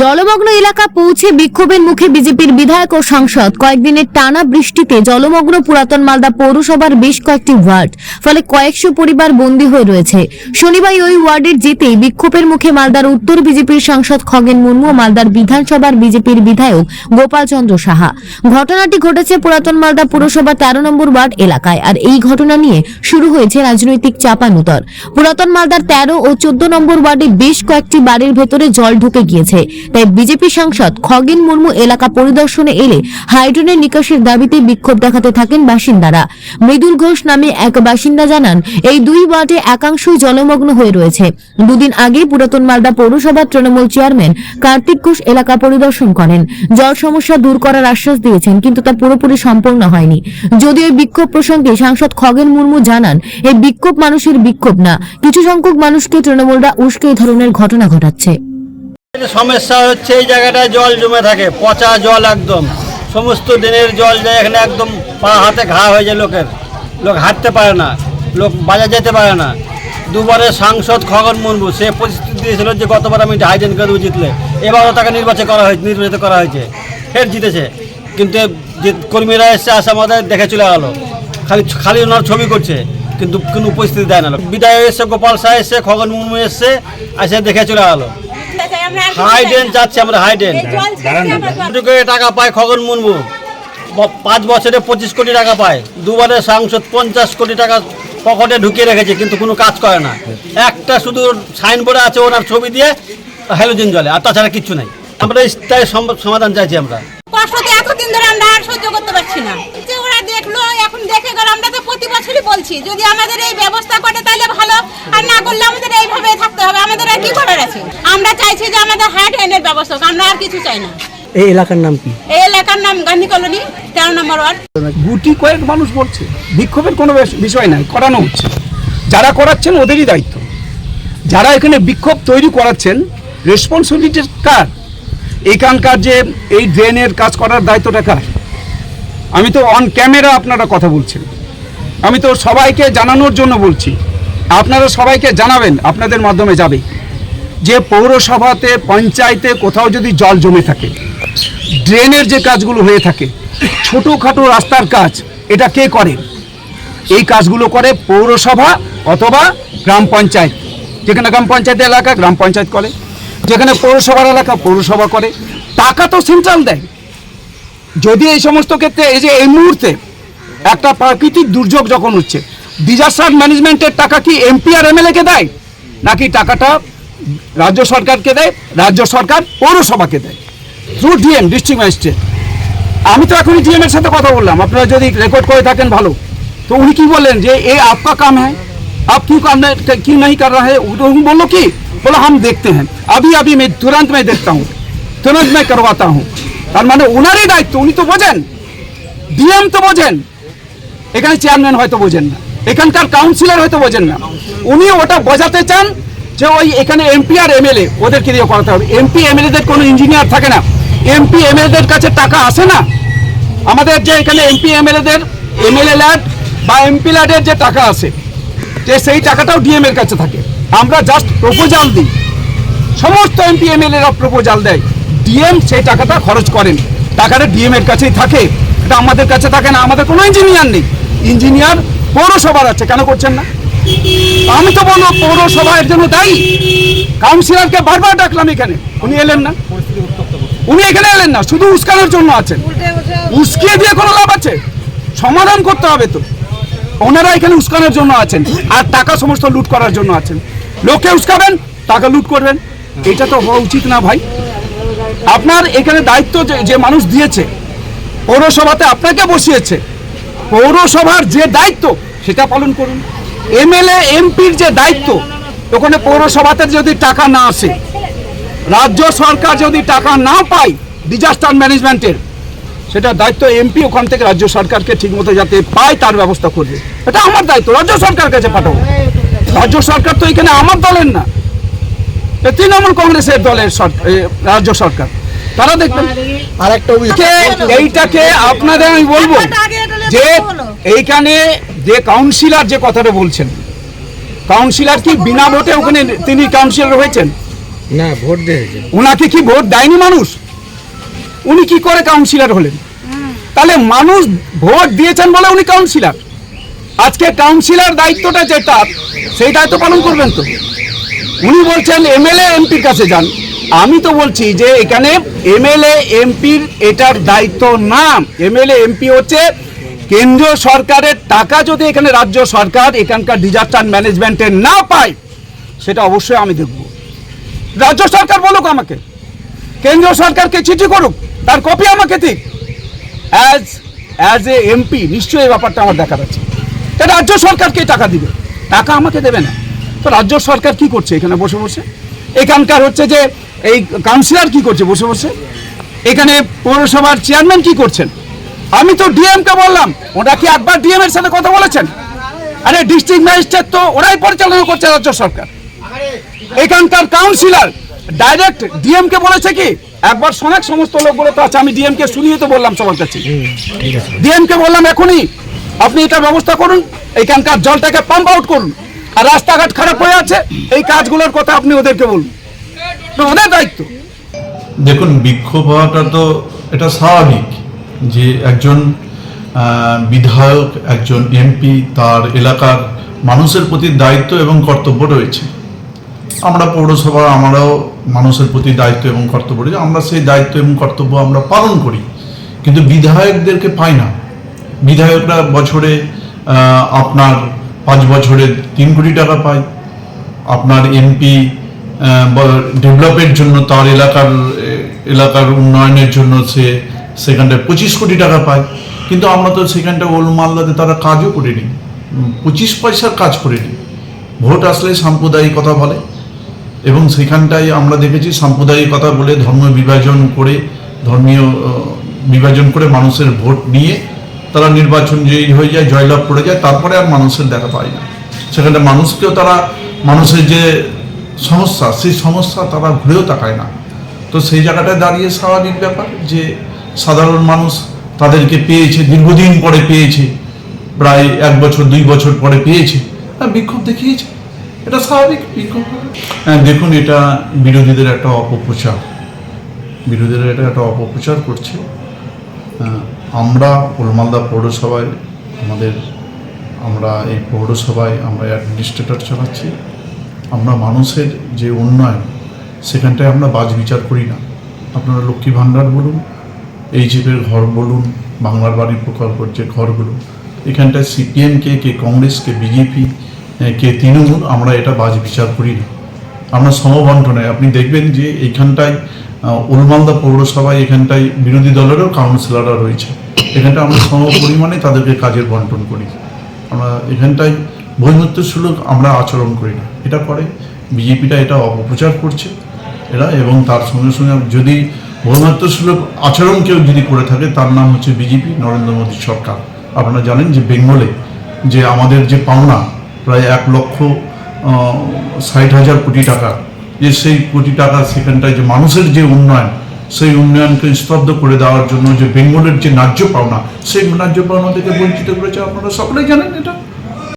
জলমগ্ন এলাকা পৌঁছে বিক্ষোভের মুখে বিজেপির বিধায়ক ও সাংসদ। কয়েকদিনের টানা বৃষ্টিতে জলমগ্ন পুরাতন মালদা পৌরসভার বেশ কয়েকটি ওয়ার্ড, ফলে কয়েকশো পরিবার বন্দী হয়ে রয়েছে। শনিবার ওই ওয়ার্ডের যেতেই বিক্ষোভের মুখে মালদার উত্তর বিজেপির সাংসদ খগেন মুর্মু ও মালদার বিধানসভার বিজেপির বিধায়ক গোপাল চন্দ্র সাহা। ঘটনাটি ঘটেছে পুরাতন মালদা পুরসভা 13 নম্বর ওয়ার্ড এলাকায়। আর এই ঘটনা নিয়ে শুরু হয়েছে রাজনৈতিক চাপানুতর। পুরাতন মালদার 13 ও 14 নম্বর ওয়ার্ডে বেশ কয়েকটি বাড়ির ভেতরে জল ঢুকে গিয়েছে। তাই বিজেপি সাংসদ খগেন মুর্মু এলাকা পরিদর্শনে এলে হাইড্রেনের নিকাশের দাবিতে বিক্ষোভ দেখাতে থাকেন বাসিন্দারা। মৃদুল ঘোষ নামে এক বাসিন্দা জানান, এই দুই ওয়ার্ডে একাংশই জলমগ্ন হয়ে রয়েছে। দুদিন আগে পুরাতন মালদা পৌরসভার তৃণমূল চেয়ারম্যান কার্তিক ঘোষ এলাকা পরিদর্শন করেন, জল সমস্যা দূর করার আশ্বাস দিয়েছেন, কিন্তু তা পুরোপুরি সম্পূর্ণ হয়নি। যদিও এই বিক্ষোভ প্রসঙ্গে সাংসদ খগেন মুর্মু জানান, এই বিক্ষোভ মানুষের বিক্ষোভ না, কিছু সংখ্যক মানুষকে তৃণমূলরা উস্কে এই ধরনের ঘটনা ঘটাচ্ছে। সমস্যা হচ্ছে এই জায়গাটায় জল জমে থাকে, পচা জল, একদম সমস্ত দিনের জল যায় এখানে, একদম পা হাতে ঘা হয়ে যায় লোকের, লোক হাঁটতে পারে না, লোক বাজার যেতে পারে না। দুবারে সাংসদ খগেন মুর্মু সে প্রতিশ্রুতি দিয়েছিল যে গতবার আমি হাইড্রেন করে জিতলে, এবারও তাকে নির্বাচিত করা হয়েছে, ফের জিতেছে। কিন্তু যে কর্মীরা এসছে আসে আমাদের দেখে চলে গেলো, খালি ওনার ছবি করছে, কিন্তু কোনো উপস্থিতি দেয় না। বিধায়ক এসছে, গোপাল শাহ এসছে, খগেন মুর্মু এসছে, আসে দেখে চলে গেলো। হাইড্রেন চাচ্ছি আমরা, হাইড্রেন টাকা পায় খগেন মুর্মু, 5 বছরে 25 কোটি টাকা পায়। দুবারে সাংসদ 50 কোটি টাকা পকেটে ঢুকিয়ে রেখেছে, কিন্তু কোনো কাজ করে না। একটা শুধু সাইনবোর্ডে আছে ওনার ছবি দিয়ে হ্যালোজেন জলে, আর তাছাড়া কিচ্ছু নাই। আমরা তাই সমাধান চাইছি। আমরা কষ্টতে এতদিন ধরে আমরা আর সহ্য করতে পারছি না। যে ওরা দেখলো, এখন দেখে গেল, আমরা তো প্রতি বছরই বলছি যদি আমাদের এই ব্যবস্থা করে তাহলে ভালো, আর না করলে আমাদের এইভাবে থাকতে হবে। আমাদের আর কি করার আছে? আমরা চাইছি যে আমাদের হার্ট এনের ব্যবস্থা, আমরা আর কিছু চাই না। এই এলাকার নাম কি? এই এলাকার নাম গান্ধী কলোনি, 13 নম্বর ওয়ার্ড। গুটি কয়েক মানুষ বলছে, বিক্ষোভের কোনো বিষয় নাই, করানো হচ্ছে। যারা করাচ্ছেন ওদেরই দায়িত্ব। যারা এখানে বিক্ষোভ তৈরি করাচ্ছেন, রেসপন্সিবিলিটি কার? এখানকার যে এই ড্রেনের কাজ করার দায়িত্বটা কার? আমি তো অন ক্যামেরা আপনারা কথা বলছেন, আমি তো সবাইকে জানানোর জন্য বলছি। আপনারা সবাইকে জানাবেন, আপনাদের মাধ্যমে যাবে, যে পৌরসভাতে পঞ্চায়েতে কোথাও যদি জল জমে থাকে, ড্রেনের যে কাজগুলো হয়ে থাকে, ছোটোখাটো রাস্তার কাজ, এটা কে করে? এই কাজগুলো করে পৌরসভা অথবা গ্রাম পঞ্চায়েত। যেখানে গ্রাম পঞ্চায়েত এলাকা গ্রাম পঞ্চায়েত করে, যেখানে পৌরসভার এলাকা পৌরসভা করে। টাকা তো সেন্ট্রাল দেয়। যদি এই সমস্ত ক্ষেত্রে এই যে এই মুহূর্তে একটা প্রাকৃতিক দুর্যোগ যখন হচ্ছে, ডিজাস্টার ম্যানেজমেন্টের টাকা কি এমপি আর এমএলএকে দেয়, নাকি টাকাটা রাজ্য সরকারকে দেয়? রাজ্য সরকার পৌরসভাকে দেয় থ্রু ডিএম, ডিস্ট্রিক্ট ম্যাজিস্ট্রেট। আমি তো এখনই ডিএম এর সাথে কথা বললাম, আপনারা যদি রেকর্ড করে থাকেন ভালো। তো উনি কি বললেন যে এই आपका काम है, आप क्यों नहीं कर रहा है? उन्होंने बोलो कि बोला हम देखते हैं, अभी मैं तुरंत मैं देखता हूँ, तुरंत मैं करवाता हूँ। তার মানে ওনারই দায়িত্ব, উনি তো বোঝেন, ডিএম তো বোঝেন, এখানে চেয়ারম্যান হয়তো বোঝেন না, এখানকার কাউন্সিলর হয়তো বোঝেন না। উনি ওটা বোঝাতে চান যে ওই এখানে এমপি আর এমএলএ ওদেরকে দিয়ে করাতে হবে। এমপি এমএলএদের কোনো ইঞ্জিনিয়ার থাকে না, এমপি এমএলএদের কাছে টাকা আসে না। আমাদের যে এখানে এমপি এমএলএদের এমএলএ ল্যাড বা এমপি ল্যাডের যে টাকা আসে, যে সেই টাকাটাও ডিএম এর কাছে থাকে। আমরা জাস্ট প্রপোজাল দিই, সমস্ত এমপি এমএলএরা প্রপোজাল দেয়, ডিএম সেই টাকাটা খরচ করেন, টাকাটা ডিএম এর কাছেই থাকে, এটা আমাদের কাছে থাকে না। আমাদের কোনো ইঞ্জিনিয়ার নেই, ইঞ্জিনিয়ার পৌরসভার আছে, কেন করছেন না? আমি তো বলবো পৌরসভা এর জন্য দায়ী। কাউন্সিলরকে বারবার ডাকলাম এখানে, উনি এলেন না, উনি এখানে এলেন না, শুধু উস্কানোর জন্য আছেন। উস্কিয়ে দিয়ে কোনো লাভ আছে? সমাধান করতে হবে তো। ওনারা এখানে উস্কানোর জন্য আছেন, আর টাকা সমস্ত লুট করার জন্য আছেন। লোককে উস্কাবেন, টাকা লুট করবেন, এটা তো হওয়া উচিত না ভাই। আপনার এখানে দায়িত্ব যে মানুষ দিয়েছে, পৌরসভাতে আপনাকে বসিয়েছে, পৌরসভার যে দায়িত্ব সেটা পালন করুন। এমএলএ এমপির যে দায়িত্ব, ওখানে পৌরসভাতে যদি টাকা না আসে, রাজ্য সরকার যদি টাকা না পায় ডিজাস্টার ম্যানেজমেন্টের, সেটা দায়িত্ব এমপি ওখান থেকে রাজ্য সরকারকে ঠিকমতো যাতে পায় তার ব্যবস্থা করবে। এটা আমার দায়িত্ব, রাজ্য সরকারের কাছে পাঠাবো। রাজ্য সরকার তো এখানে আমার দলের না, তৃণমূল কংগ্রেসের দলের রাজ্য সরকার। তারা দেখবেন। আরেকটা এইটাকে আপনাদের আমি বলবো যে এইখানে যে কাউন্সিলর যে কথাটা বলছেন, কাউন্সিলর কি বিনা ভোটে ওখানে তিনি কাউন্সিলর হয়েছেন? না ভোট দিয়েছে। ওনাকে কি ভোট দেয়নি মানুষ? উনি কি করে কাউন্সিলর হলেন? তাহলে মানুষ ভোট দিয়েছেন বলে উনি কাউন্সিলর। আজকে কাউন্সিলর দায়িত্বটা যেটা, সেই দায়িত্ব পালন করবেন তো। উনি বলছেন এমএলএ এমপির কাছে যান। আমি তো বলছি যে এখানে এমএলএ এমপির এটার দায়িত্ব না। এমএলএ এমপি হচ্ছে কেন্দ্রীয় সরকারের টাকা যদি এখানে রাজ্য সরকার এখানকার ডিজাস্টার ম্যানেজমেন্টে না পায়, সেটা অবশ্যই আমি দেখব। রাজ্য সরকার বলুক আমাকে, কেন্দ্রীয় সরকারকে চিঠি করুক, তার কপি আমাকে দিক। অ্যাজ এ এমপি নিশ্চয়ই এই ব্যাপারটা আমার দেখা যাচ্ছে। রাজ্য সরকারকে টাকা দিবে, টাকা আমাকে দেবে না। তো রাজ্য সরকার কি করছে এখানে বসে বসে? এখানকার হচ্ছে যে এই কাউন্সিলর কি করছে বসে বসে? এখানে পৌরসভার চেয়ারম্যান কি করছেন? আমি তো ডিএমকে বললাম, ওরা কি একবার ডিএম এর সাথে কথা বলেছেন? আরে ডিস্ট্রিক্ট ম্যাজিস্ট্রেট তো ওরাই পরিচালনা করছে রাজ্য সরকার। এখানকার কাউন্সিলর ডাইরেক্ট ডিএম কে বলেছে কি? একবার শোনাক, সমস্ত লোকগুলো তো আছে, আমি ডিএম কে শুনিয়ে তো বললাম সবার কাছে। ডিএম কে বললাম এখনই আপনি এটা ব্যবস্থা করুন, এখানকার জলটাকে পাম্প আউট করুন। আর রাস্তাঘাট খারাপ হয়ে আছে, এই কাজগুলোর কথা আপনি ওদেরকে বলুন, তো ওদের দায়িত্ব। দেখুন, বিক্ষোভ হওয়াটা তো এটা স্বাভাবিক যে একজন বিধায়ক, একজন এমপি, তার এলাকার মানুষের প্রতি দায়িত্ব এবং কর্তব্য রয়েছে। আমরা পৌরসভা, আমরাও মানুষের প্রতি দায়িত্ব এবং কর্তব্য রয়েছে, আমরা সেই দায়িত্ব এবং কর্তব্য আমরা পালন করি, কিন্তু বিধায়কদেরকে পাই না। বিধায়করা বছরে আপনার 5 বছরে 3 কোটি টাকা পায়। আপনার এমপি ডেভেলপের জন্য, তার এলাকার উন্নয়নের জন্য সেখানটায় 25 কোটি টাকা পায়। কিন্তু আমরা তো সেখানটা ওল মালদাতে তারা কাজও করিনি, 25 পয়সার কাজ করিনি। ভোট আসলে সাম্প্রদায়িকতা বলে, এবং সেখানটায় আমরা দেখেছি সাম্প্রদায়িকতা বলে ধর্মীয় বিভাজন করে মানুষের ভোট নিয়ে তারা নির্বাচন জয়ী হয়ে যায়, জয়লাভ করে যায়, তারপরে আর মানুষের দেখা পায় না। সেখানে মানুষকেও তারা, মানুষের যে সমস্যা, সেই সমস্যা তারা ঘুরেও তাকায় না। তো সেই জায়গাটায় দাঁড়িয়ে স্বাভাবিক ব্যাপার যে সাধারণ মানুষ তাদেরকে পেয়েছে, দীর্ঘদিন পরে পেয়েছে, প্রায় 1 বছর 2 বছর পরে পেয়েছে, বিক্ষোভ দেখিয়েছে, এটা স্বাভাবিক বিক্ষোভ। হ্যাঁ, দেখুন, এটা বিরোধীদের একটা অপপ্রচার, এটা একটা অপপ্রচার করছে। আমরা ওলমালদা পৌরসভায় আমরা এই পৌরসভায় আমরা অ্যাডমিনিস্ট্রেটর চালাচ্ছি। আমরা মানুষের যে উন্নয়ন, সেখানটায় আমরা বাজ বিচার করি না। আপনারা লক্ষ্মী ভাণ্ডার বলুন, এইচএফের ঘর বলুন, বাংলার বাড়ি প্রকল্পের যে ঘরগুলো, এখানটায় সিপিএমকে, কে কংগ্রেস, কে বিজেপি, কে তৃণমূল, আমরা এটা বাজ বিচার করি না। আমরা সমবন্টনে, আপনি দেখবেন যে এইখানটায় ওলমালদা পৌরসভায় এখানটায় বিরোধী দলেরও কাউন্সিলররা রয়েছে। এখানটা আমরা সম পরিমাণে তাদেরকে কাজের বন্টন করি। আমরা এখানটায় বৈমত্যসুলভ আমরা আচরণ করি না, এটা করে বিজেপিটা, এটা অপপ্রচার করছে এরা। এবং তার সঙ্গে সঙ্গে যদি বৈমত্যসুলভ আচরণ কেউ যদি করে থাকে, তার নাম হচ্ছে বিজেপি, নরেন্দ্র মোদী সরকার। আপনারা জানেন যে বেঙ্গলে যে আমাদের যে পাওনা প্রায় 1,60,000 কোটি টাকা, যে সেই কোটি টাকা সেখানটায় যে মানুষের যে উন্নয়ন, সেই উন্নয়নকে স্তব্ধ করে দেওয়ার জন্য যে বেঙ্গলের যে ন্যায্য পাওনা, সেই ন্যায্য পাওনা থেকে বঞ্চিত করেছে। আপনারা সকলেই জানেন এটা।